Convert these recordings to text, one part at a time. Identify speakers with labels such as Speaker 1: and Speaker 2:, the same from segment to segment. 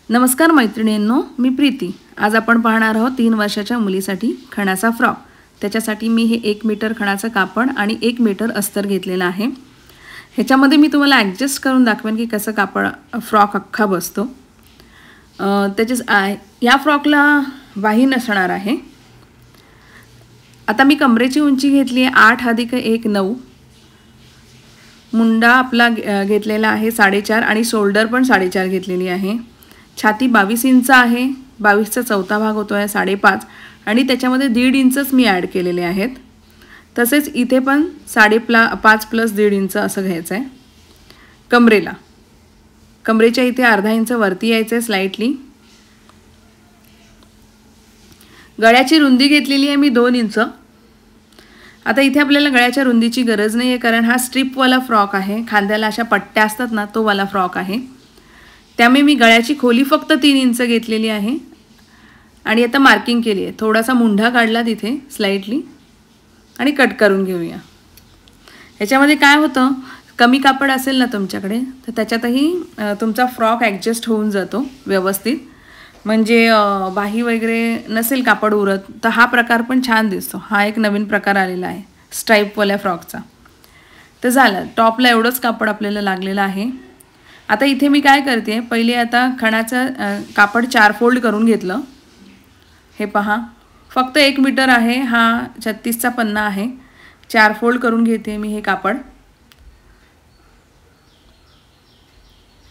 Speaker 1: नमस्कार मैत्रिणींनो, मी प्रीती। आज आपण पाहणार आहोत 3 वर्षाच्या मुलीसाठी खणाचा फ्रॉक। त्याच्यासाठी मी हे 1 मीटर खणाचं कापड आणि 1 मीटर अस्तर घेतलेला आहे। ह्याच्यामध्ये मी तुम्हाला ॲडजस्ट करून दाखवेन की कसं कापड फ्रॉक अख्खा बसतो। या फ्रॉकला बाही नसणार आहे। आता मी कमरेची उंची घेतली आहे 8 + 1 9। मुंडा आपला घेतलेला आहे 4.5 आणि शोल्डर पण 4.5 घेतलेली आहे। छाती 22 इंच आहे। 22चा चौथा भाग होतो आहे 5.5 आणि त्याच्यामध्ये 1.5 इंचच मी ॲड केलेले आहेत। तसेच इथे पण 5.5 + 1.5 इंच असं घ्यायचं आहे। कमरेच्या इथे अर्धा इंच वरती यायचं आहे स्लाइटली। गळ्याची रुंदी घेतलेली आहे मी 2 इंच। आता इथे आपल्याला गळ्याच्या रुंदीची गरज नाही आहे, कारण हा स्ट्रिपवाला फ्रॉक आहे। खांद्याला अशा पट्ट्या असतात ना, तो वाला फ्रॉक आहे। त्यामुळे मी गळ्याची खोली फक्त 3 इंच घेतलेली आहे आणि आता मार्किंग केली आहे। थोडासा मुंढा काढला तिथे स्लाइटली आणि कट करून घेऊया। ह्याच्यामध्ये काय होतं, कमी कापड असेल ना तुमच्याकडे तर त्याच्यातही तुमचा फ्रॉक ॲडजस्ट होऊन जातो व्यवस्थित। म्हणजे बाही वगैरे नसेल कापड उरत तर हा प्रकार पण छान दिसतो। हा एक नवीन प्रकार आलेला आहे स्ट्राइपवाल्या फ्रॉकचा। तर झालं, टॉपला एवढंच कापड आपल्याला लागलेलं आहे। आता इथे मी काय करते, पहिले आता खणाचं कापड 4 फोल्ड करून घेतलं। हे पहा, फक्त 1 मीटर आहे, हा 36चा पन्ना आहे। 4 फोल्ड करून घेते मी हे कापड।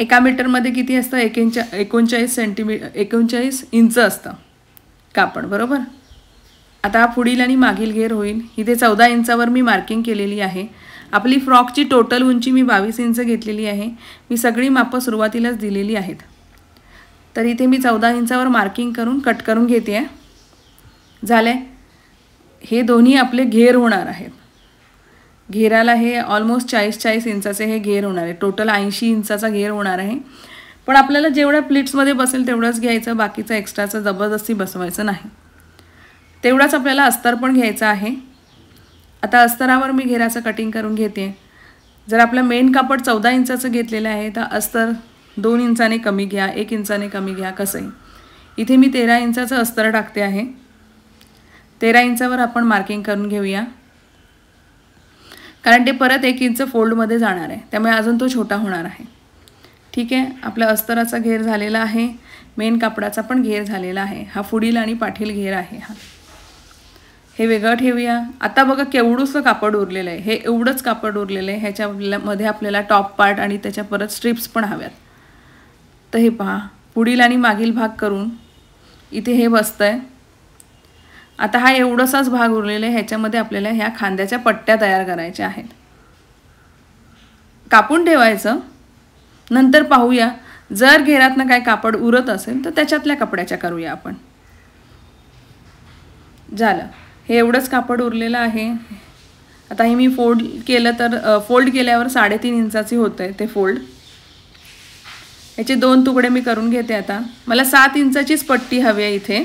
Speaker 1: 1 मीटरमध्ये किती असतं, 39 इंच असतं कापड, बरोबर। आता हा पुढील आणि मागील घेर होईल। इथे 14 इंचावर मी मार्किंग केलेली आहे। आपली फ्रॉकची टोटल उंची मी 22 इंच घेतलेली आहे। मी सगळी मापं सुरुवातीलाच दिलेली आहेत। तर इथे मी 14 इंचावर मार्किंग करून कट करून घेते आहे। झाले, हे दोन्ही आपले घेर होणार आहेत। घेराला हे ऑलमोस्ट 40 इंचाचे हे घेर होणार आहे। टोटल 80 इंचाचा घेर होणार आहे। पण आपल्याला जेवढ्या प्लीट्समध्ये बसेल तेवढंच घ्यायचं, बाकीचं एक्स्ट्राचं जबरदस्ती बसवायचं नाही। तेवढाच आपल्याला अस्तर पण घ्यायचं आहे। आता अस्तरावर मी घेराचं कटिंग करून घेते। जर आपलं मेन कापड 14 इंचाचं घेतलेलं आहे तर अस्तर 2 इंचाने कमी घ्या, 1 इंचाने कमी घ्या, कसंही। इथे मी 13 इंचाचं अस्तर टाकते आहे। 13 इंचावर आपण मार्किंग करून घेऊया, कारण ते परत 1 इंच फोल्डमध्ये जाणार आहे, त्यामुळे अजून तो छोटा होणार आहे। ठीक आहे, आपला अस्तराचा घेर झालेला आहे। मेन कापडाचा पण घेर झालेला आहे। हा पुढील आणि पाठील घेर आहे। हे वेगळं ठेवूया। आता बघा केवढंसं कापड उरलेलं आहे। हे एवढंच कापड उरलेलं आहे। ह्याच्यामध्ये आपल्याला टॉप पार्ट आणि त्याच्या परत स्ट्रिप्स पण हव्यात। तर हे पहा, पुढील आणि मागील भाग करून इथे हे बसतंय। आता हा एवढासाच भाग उरलेला आहे। ह्याच्यामध्ये आपल्याला ह्या खांद्याच्या पट्ट्या तयार करायच्या आहेत। कापून ठेवायचं, नंतर पाहूया जर घेरातनं काय कापड उरत असेल तर त्याच्यातल्या कपड्याच्या करूया आपण। झालं, हे एवढंच कापड उरलेलं आहे। आता हे मी फोल्ड केलं तर फोल्ड केल्यावर 3.5 इंचाची होतं आहे ते फोल्ड। याचे 2 तुकडे मी करून घेते। आता मला 7 इंचाचीच पट्टी हवी आहे इथे,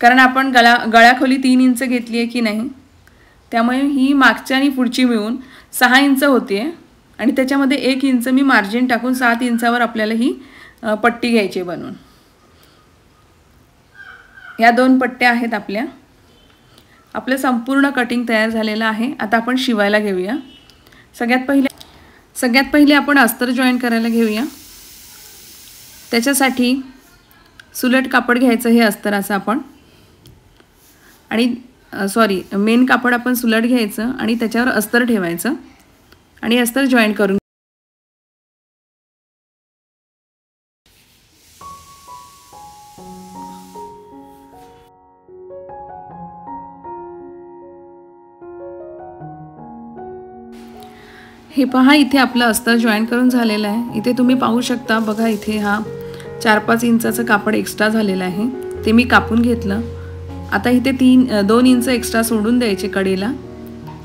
Speaker 1: कारण आपण गळ्याखोली 3 इंच घेतली आहे की नाही, त्यामुळे ही मागच्या आणि पुढची मिळून 6 इंच होती आहे आणि त्याच्यामध्ये 1 इंच मी मार्जिन टाकून 7 इंचावर आपल्याला ही पट्टी घ्यायची बनवून। ह्या 2 पट्ट्या आहेत आपल्या। आपलं संपूर्ण कटिंग तयार झालेलं आहे। आता आपण शिवायला घेऊया। सगळ्यात पहिले आपण अस्तर जॉईन करायला घेऊया। त्याच्यासाठी सुलट कापड घ्यायचं हे अस्तराचं आपण, आणि मेन कापड आपण सुलट घ्यायचं आणि त्याच्यावर अस्तर ठेवायचं आणि अस्तर जॉईन करून। हे पहा, इथे आपलं अस्तर जॉईन करून झालेलं आहे। इथे तुम्ही पाहू शकता, बघा इथे हा 4-5 इंचाचं कापड एक्स्ट्रा झालेलं आहे, ते मी कापून घेतलं। आता इथे 2 इंच एक्स्ट्रा सोडून द्यायचे कडेला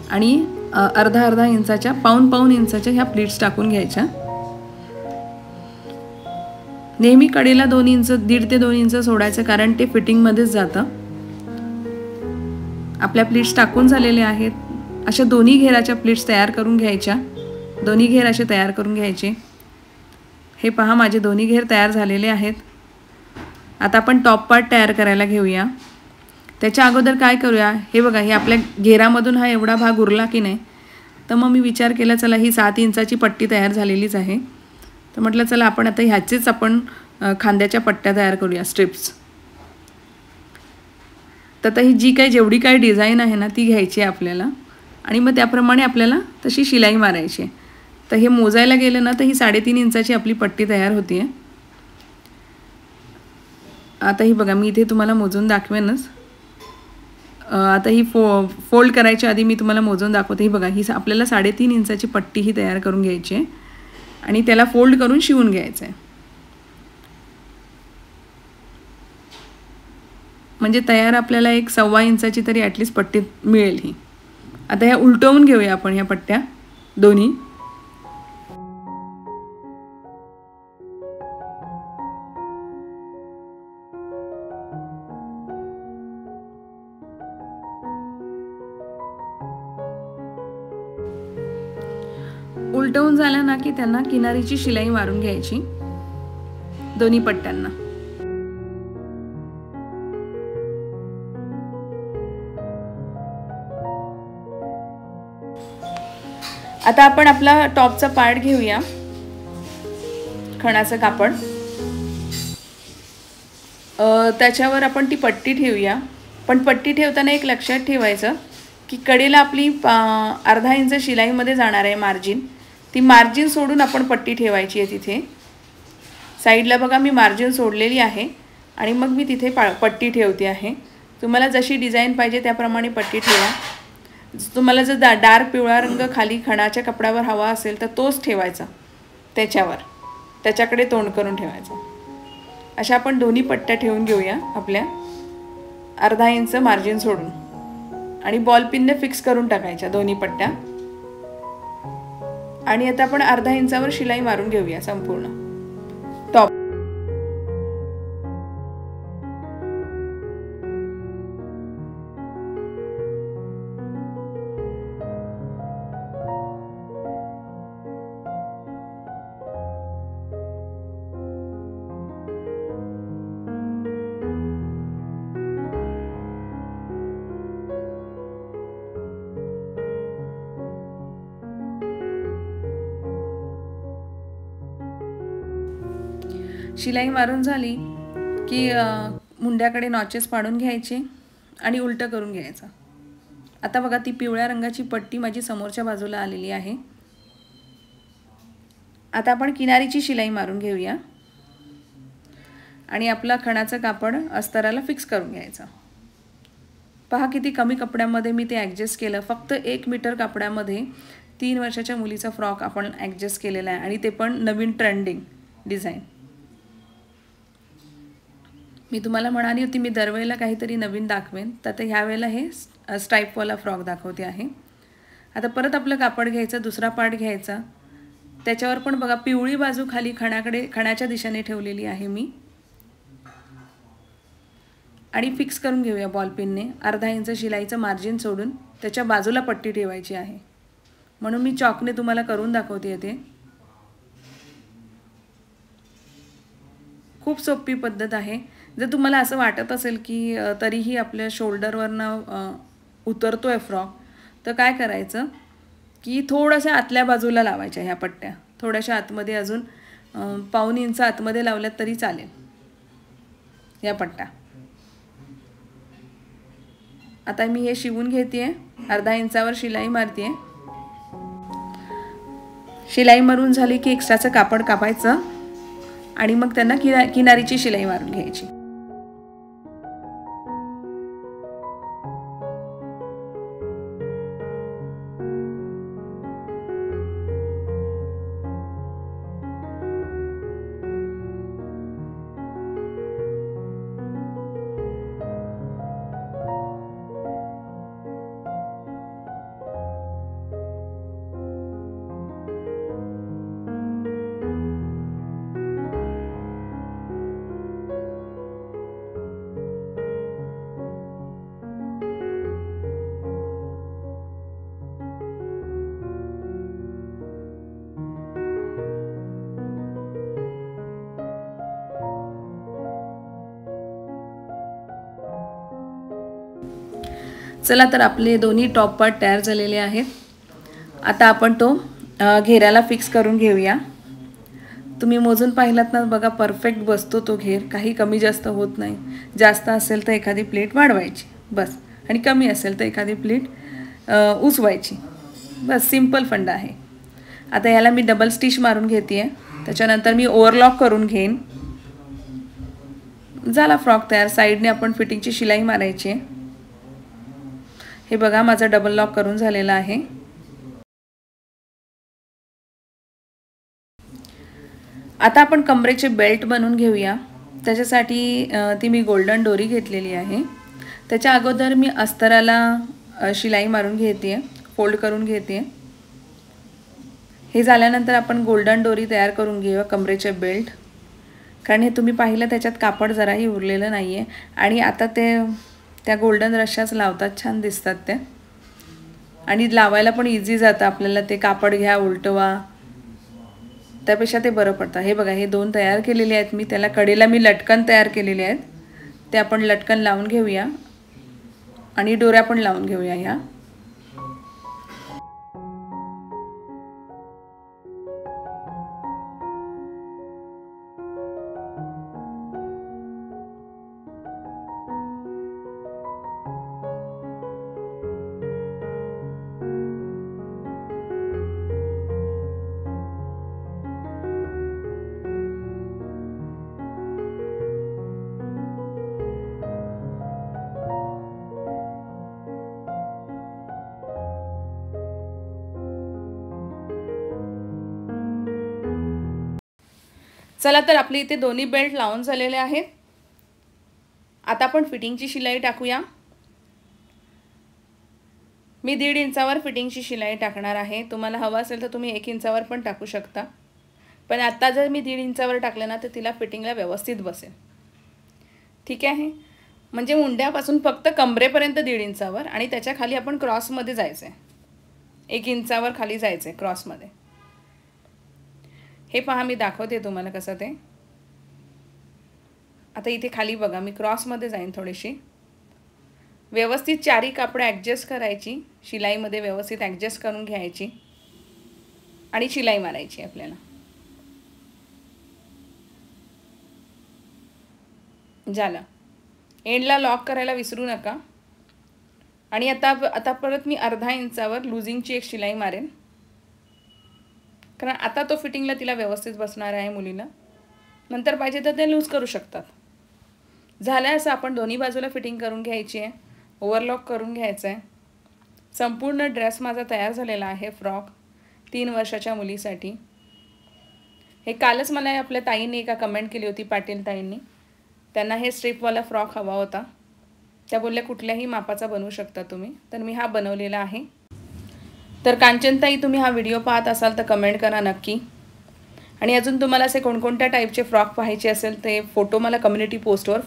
Speaker 1: आणि अर्धा इंचाच्या पाऊण इंचाच्या ह्या प्लीट्स टाकून घ्यायच्या। नेहमी कडेला 2 इंच, 1.5 ते 2 इंच सोडायचं, कारण ते फिटिंगमध्येच जातं। आपल्या प्लीट्स टाकून झालेले आहेत। अशा दोन्ही घेराच्या प्लीट्स तयार करून घ्यायच्या। दोन्ही घेर असे तयार करून घ्यायचे। हे पहा माझे दोन्ही घेर तयार झालेले आहेत. आता आपण टॉप पार्ट तयार करायला घेऊया. त्याच्या अगोदर काय करूया, हे बघा, हे आपल्या घेरामधून हा एवढा भाग उरला की नाही, तर मग मी विचार केला चला ही 7 इंचाची पट्टी तयार झालेलीच आहे, तर म्हटलं चला आपण आता ह्याचीच आपण खांद्याच्या पट्ट्या तयार करूया, स्ट्रिप्स. तर आता ही जी काही जेवढी काही डिझाईन आहे ना ती घ्यायची आहे आपल्याला आणि मग त्याप्रमाणे आपल्याला तशी शिलाई मारायची आहे. तर हे मोजायला गेलं ना तर ही 3.5 इंचाची आपली पट्टी तयार होती आहे. आता ही बघा मी इथे तुम्हाला मोजून दाखवेनच. आता ही फोल्ड करायच्या आधी मी तुम्हाला मोजून दाखवते. ही बघा, ही आपल्याला 3.5 इंचाची पट्टी ही तयार करून घ्यायची आहे आणि त्याला फोल्ड करून शिवून घ्यायचं आहे. म्हणजे तयार आपल्याला एक 1.25 इंचाची तरी ॲटलिस्ट पट्टी मिळेल ही. आता ह्या उलटवून घेऊया आपण ह्या पट्ट्या दोन्ही. उलटवून झाल्या ना की त्यांना किनारीची शिलाई मारून घ्यायची दोन्ही पट्ट्यांना. आता आपण आपला टॉपचा पार्ट घेऊया, खणाचं कापड. त्याच्यावर आपण ती पट्टी ठेवूया. पण पट्टी ठेवताना एक लक्षात ठेवायचं की कडेला आपली 1/2 इंच शिलाईमध्ये जाणार आहे मार्जिन. ती मार्जिन सोडून आपण पट्टी ठेवायची आहे. तिथे साईडला बघा मी मार्जिन सोडलेली आहे आणि मग मी तिथे पट्टी ठेवते आहे. तुम्हाला जशी डिझाईन पाहिजे त्याप्रमाणे पट्टी ठेवा. तुम्हाला जर डार्क पिवळा रंग खाली खणाच्या कपड्यावर हवा असेल तर तोच ठेवायचा, त्याच्याकडे तोंड करून ठेवायचं. अशा आपण दोन्ही पट्ट्या ठेवून घेऊया आपल्या 1/2 इंच मार्जिन सोडून आणि बॉल पिनने फिक्स करून टाकायच्या दोन्ही पट्ट्या. आणि आता आपण 1/2 इंचावर शिलाई मारून घेऊया संपूर्ण टॉप. शिलाई मारून झाली की मुंड्याकडे नॉचेस पाडून घ्यायचे आणि उलटं करून घ्यायचं. आता बघा ती पिवळ्या रंगाची पट्टी माझी समोरच्या बाजूला आलेली आहे. आता आपण किनारीची शिलाई मारून घेऊया आणि आपला खणाचं कापड अस्तराला फिक्स करून घ्यायचं. पहा किती कमी कपड्यामध्ये मी ते ॲडजस्ट केलं. फक्त 1 मीटर कापड्यामध्ये 3 वर्षाच्या मुलीचा फ्रॉक आपण ॲडजस्ट केलेला आहे आणि ते पण नवीन ट्रेंडिंग डिझाईन. मी तुम्हाला म्हणाली होती मी दरवेळेला काहीतरी नवीन दाखवेन, तर आता ह्या वेळेला हे स्ट्राईपवाला फ्रॉक दाखवते आहे. आता परत आपलं कापड घ्यायचं, दुसरा पार्ट घ्यायचा. त्याच्यावर पण बघा पिवळी बाजू खाली खणाच्या दिशेने ठेवलेली आहे मी आणि फिक्स करून घेऊया बॉल पिनने. 1/2 इंच शिलाईचं मार्जिन सोडून त्याच्या बाजूला पट्टी ठेवायची आहे. म्हणून मी चॉकने तुम्हाला करून दाखवते. ते खूप सोपी पद्धत आहे. जर तुम्हाला असं वाटत असेल की तरीही आपल्या शोल्डरवरनं उतरतोय फ्रॉक, तर काय करायचं की थोड्याशा आतल्या बाजूला लावायच्या ह्या पट्ट्या. थोड्याशा आतमध्ये अजून 1/2 इंच आतमध्ये लावल्यात तरी चालेल या पट्ट्या. आता मी हे शिवून घेते आहे. 1/2 इंचावर शिलाई मारते आहे. शिलाई मारून झाली की एक्स्ट्राचं कापड कापायचं आणि मग त्यांना किनारीची शिलाई मारून घ्यायची. चला तर आपले दोन्ही टॉप पार्ट तयार झालेले आहेत. आता आपण तो घेऱ्याला फिक्स करून घेऊया. तुम्ही मोजून पाहिलात ना बघा, परफेक्ट बसतो तो घेर, काही कमी जास्त होत नाही. जास्त असेल तर एखादी प्लेट वाढवायची बस, आणि कमी असेल तर एखादी प्लेट उसवायची बस. सिंपल फंडा आहे. आता याला मी डबल स्टिच मारून घेते आहे. त्याच्यानंतर मी ओव्हरलॉक करून घेईन. झाला फ्रॉक तयार. साईडने आपण फिटिंगची शिलाई मारायची आहे. हे बघा माझा डबल लॉक करून झालेला आहे. आता आपण कमरेचे बेल्ट बनवून घेऊया. त्याच्यासाठी ती मी गोल्डन दोरी घेतलेली आहे. त्याच्या अगोदर मी अस्तराला शिलाई मारून घेते आहे, फोल्ड करून घेते आहे. हे झाल्यानंतर आपण गोल्डन दोरी तयार करून घेऊया कमरेचे बेल्ट. कारण हे तुम्ही पाहिलं त्याच्यात कापड जराही उरलेलं नाही आहे. आणि आता त्या गोल्डन रश्याच लावतात, छान दिसतात त्या. आणि लावायला पण इझी जातं आपल्याला. ते कापड घ्या, उलटवा, त्यापेक्षा ते बरं पडतं. हे बघा, हे 2 तयार केलेले आहेत मी. त्याला कडेला मी लटकन तयार केलेले आहेत. ते आपण लटकन लावून घेऊया आणि दोऱ्या पण लावून घेऊया ह्या. चला तर आपले इथे दोन्ही बेल्ट लावून झालेले आहेत. आता आपण फिटिंगची शिलाई टाकूया. मी 1.5 इंचावर फिटिंगची शिलाई टाकणार आहे. तुम्हाला हवं असेल तर तुम्ही 1 इंचावर पण टाकू शकता. पण आता जर मी 1.5 इंचावर टाकलं ना तर तिला फिटिंगला व्यवस्थित बसेल. ठीक आहे. म्हणजे मुंड्यापासून फक्त कमरेपर्यंत 1.5 इंचावर, आणि त्याच्या खाली आपण क्रॉसमध्ये जायचं आहे. 1 इंचावर खाली जायचं आहे क्रॉसमध्ये. हे पहा, मी दाखवते तुम्हाला कसं ते. आता इथे खाली बघा, मी क्रॉसमध्ये जाईन थोडीशी. व्यवस्थित चारी कापडं ॲडजस्ट करायची, शिलाईमध्ये व्यवस्थित ॲडजस्ट करून घ्यायची आणि शिलाई मारायची आपल्याला. झालं. एंडला लॉक करायला विसरू नका. आणि आता परत मी 1/2 इंचावर लूजिंगची एक शिलाई मारेन, कारण आता तो फिटिंगला तिला व्यवस्थित बसणार आहे मुलीला. नंतर पाहिजे तर ते लूज करू शकतात. झालं असं आपण दोन्ही बाजूला फिटिंग करून घ्यायची आहे. ओव्हरलॉक करून घ्यायचं आहे. संपूर्ण ड्रेस माझा तयार झालेला आहे, फ्रॉक 3 वर्षाच्या मुलीसाठी. हे कालच मला आपल्या ताईंनी एका कमेंट केली होती, पाटील ताईंनी. त्यांना हे स्ट्रिपवाला फ्रॉक हवा होता. त्या बोलल्या कुठल्याही मापाचा बनवू शकता तुम्ही. तर मी हा बनवलेला आहे. तर कांचनताई, तुम्ही हा व्हिडिओ पाहत असाल तर कमेंट करा नक्की. आणि अजून तुम्हाला असे कोणकोणत्या टाईपचे फ्रॉक पाहायचे असेल ते फोटो मला कम्युनिटी पोस्टवर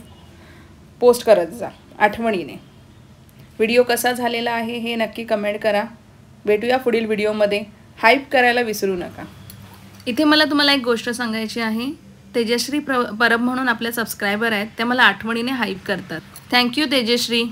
Speaker 1: पोस्ट करत जा आठवणीने. व्हिडिओ कसा झालेला आहे हे नक्की कमेंट करा. भेटूया पुढील व्हिडिओमध्ये. हाईप करायला विसरू नका. इथे मला तुम्हाला एक गोष्ट सांगायची आहे. तेजश्री परब म्हणून आपल्या सबस्क्रायबर आहेत, त्या मला आठवणीने हाईप करतात. थँक्यू तेजश्री.